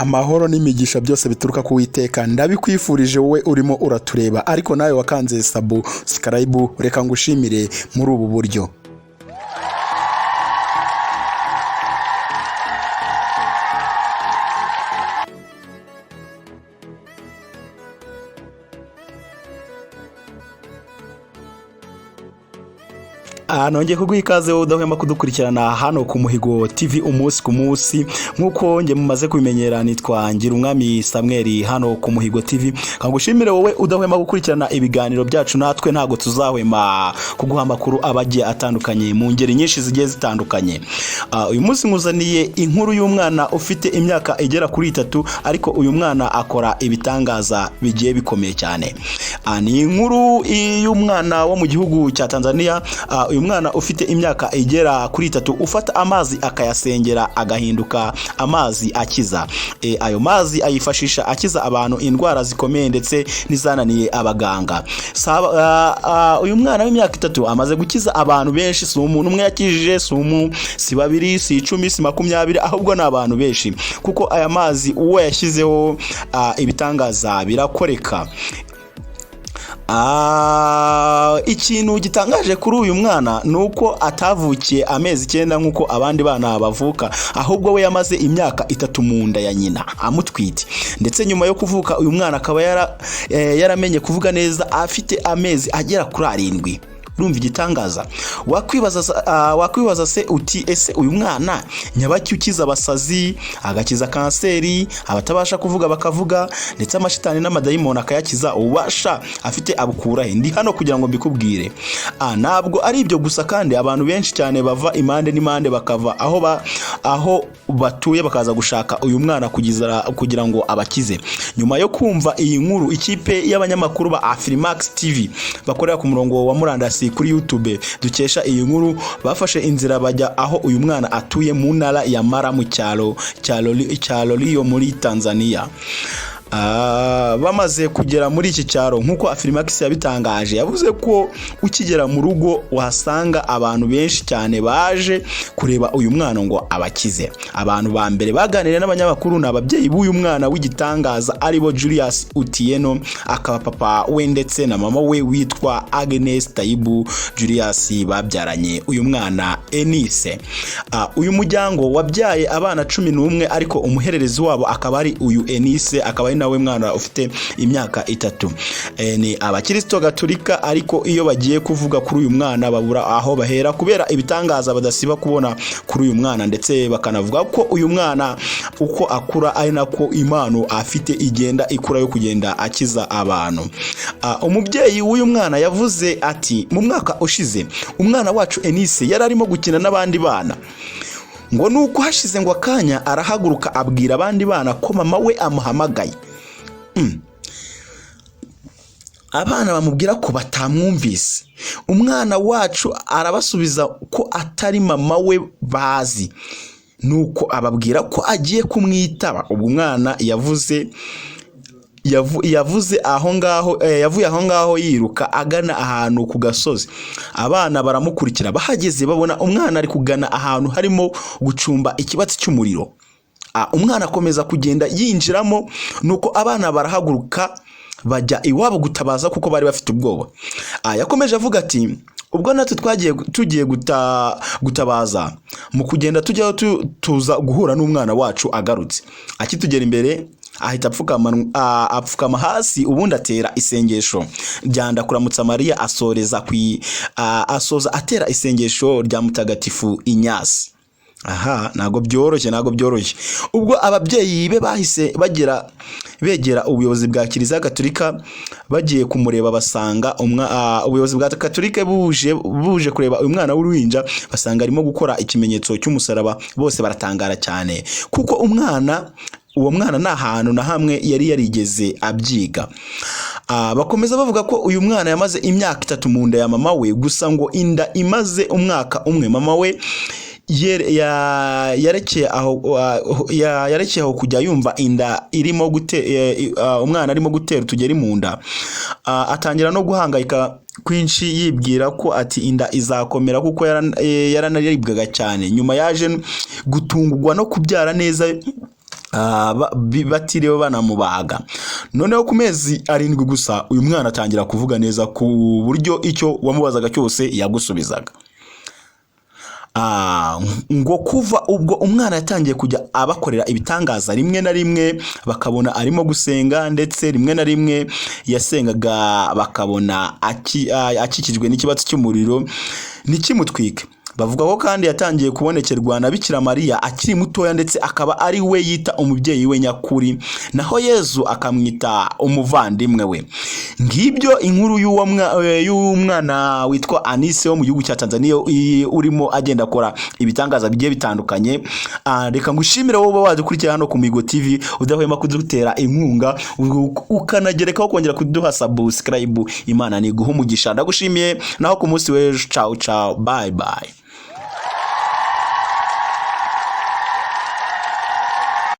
amahoro n'imigisha byose bituruka ku Uwiteka ndabikwifurije wowe urimo uratureba ariko nawe wakanze subscribe reka ngushimire muri ubu buryo. Nongeye kuguha ikaze wowe udahwema kudukurikirana hano ku Muhigo TV umunsi ku munsi nkuko nge mumaze kubimenyera nitwa Ngirumwami Samuel hano ku Muhigo TV. Kangushimire wowe udahwema gukurikirana ibiganiro byacu, natwe ntago tuzahwema kuguha amakuru abagiye atandukanye mu ngeri nyinshi zigiye zitandukanye. Uyu munsi nkuzaniye inkuru y'umwana ufite imyaka igera kuri 3 ariko uyu mwana akora ibitangaza bigiye bikomeye cyane. Ni inkuru y'umwana wo mu gihugu cya Tanzania. Uyu mwana ufite imyaka igera kuri 3 ufata amazi akayasengera agahinduka amazi akiza. Ayo mazi ayifashisha akiza abantu indwara zikomeye ndetse nizananiye abaganga. Uyu mwana w'imyaka 3 amaze gukiza abantu benshi, si umuntu umwe yakijije, si babiri, si 10, si 20, ahubwo n'abantu benshi kuko aya mazi uwo yashyizeho ibitangaza birakoreka. Ikintu gitangaje kuri uyu mwana nuko atavukiye amezi 9 nkuko abandi bana bavuka, ahubwo we yamaze imyaka 3 mu nda ya nyina amutwite, ndetse nyuma yo kuvuka uyu mwana akaba yaramenye kuvuga neza afite amezi agera kuri 7. Urumva igitangaza. Wakwibaza se uti ese uyu mwana nyabaki ukiza abasazi, agakiza kanseri, abatabasha kuvuga bakavuga, ndetse amashitani n'amadayimoni akayakiza, ubasha afite abukura he? Ndi hano kugira ngo mbikubwire. Ntabwo ari ibyo gusa kandi abantu benshi cyane bava imande n'imande bakava aho batuye bakaza gushaka uyu mwana kugira ngo abakize. Nyuma yo kumva iyi nkuru, ikipe y'abanyamakuru ba Afrimax TV bakorera ku murongo wa murandasi kuri YouTube dukesha iyi nkuru bafashe inzira bajya aho uyu mwana atuye mu ntara ya Mara mu cyaro Rio muri Tanzania. Bamaze kugera muri iki cyaro nkuko Afrimax yabitangaje, yavuze ko ukigera mu rugo wasanga abantu benshi cyane baje kureba uyu mwana ngo abakize. Abantu ba mbere baganiriye n'abanyamakuru n'ababyeyi b'uyu mwana w'igitangaza aribo Julius Utieno, akaba papa we ndetse na mama we witwa Agnes Taibu Julius babyaranye uyu mwana Enise. Uyu muryango wabyaye abana 11 ariko umuhererezi wabo akaba ari uyu Enise, akaba nawe mwana ufite imyaka 3. Ni abakristo gatolika ariko iyo bagiye kuvuga kuri uyu mwana babura aho bahera kubera ibitangaza badasiba kubona kuri uyu mwana, ndetse bakanavuga ko uyu mwana uko akura ari nako impano afite igenda ikura yo kugenda akiza abantu. Umubyeyi w'uyu mwana yavuze ati mu mwaka ushize umwana wacu Enise yari arimo gukina n'abandi bana, ngo nuko hashize ngo akanya arahaguruka abwira abandi bana ko mama we amuhamagaye. Abana bamubwira ko batamwumvise. Umwana wacu arabasubiza ko atari mama we bazi, nuko ababwira ko agiye kumwitaba. Ubwo umwana yavuze yavuye aho ngaho yiruka agana ahantu ku gasozi. Abana baramukurikira, bahageze babona umwana ari kugana ahantu harimo gucumba ikibatsi cy'umuriro. Umwana akomeza kugenda yinjiramo, nuko abana barahaguruka bajya iwabo gutabaza kuko bari bafite ubwoba. Yakomeje avuga ati ubwo natwe tugiye gutabaza, mu kugenda tujyaho tuza guhura n'umwana wacu agarutse. Akitugera imbere ahita apfukama hasi, ubundi atera isengesho ryanda kuramutsa Mariya, asoza atera isengesho rya mutagatifu Inyasi. Nago byoroshye. Ubwo ababyeyi be bahise begera ubuyobozi bwa Kiliziya Gatolika bagiye kumureba, basanga ubuyobozi bwa Gatolika buje kureba uyu mwana w'uruhinja, basanga arimo gukora ikimenyetso cy'umusaraba. Bose baratangara cyane kuko uwo mwana nta hantu na hamwe yari yarigeze abyiga. Bakomeza bavuga ko uyu mwana yamaze imyaka 3 mu nda ya mama we, gusa ngo inda imaze umwaka umwe mama we yarekeye aho kujya yumva inda irimo umwana arimo gutera utugeri mu nda. Atangira no guhangayika kwinshi yibwira ko ati inda izakomera kuko yaranaribwaga cyane. Nyuma yaje gutungurwa no kubyara neza batiriwe banamubaga. Noneho ku mezi 7 gusa uyu mwana atangira kuvuga neza ku buryo icyo wamubazaga cyose yagusubizaga. Ngo kuva ubwo umwana yatangiye kujya abakorera ibitangaza, rimwe na rimwe bakabona arimo gusenga, ndetse rimwe na rimwe yasengaga bakabona akikijwe n'ikibatsi cy'umuriro nikimutwike. Bavuga ko kandi yatangiye kubonekerwa na Bikira Mariya akiri mutoya, ndetse akaba ari we yita umubyeyi we nyakuri, naho Yezu akamwita umuvandimwe we. Ngibyo inkuru y'umwana witwa Anise wo mu gihugu cya Tanzania urimo agenda akora ibitangaza bigiye bitandukanye. Reka ngushimire wowe wadukurikira hano ku Migo TV, udahwema kudutera inkunga, ukanagerekaho kongera kuduha subscribe. Imana ni guha umugisha. Ndagushimiye, naho ku munsi w'ejo. Ciao ciao, bye bye.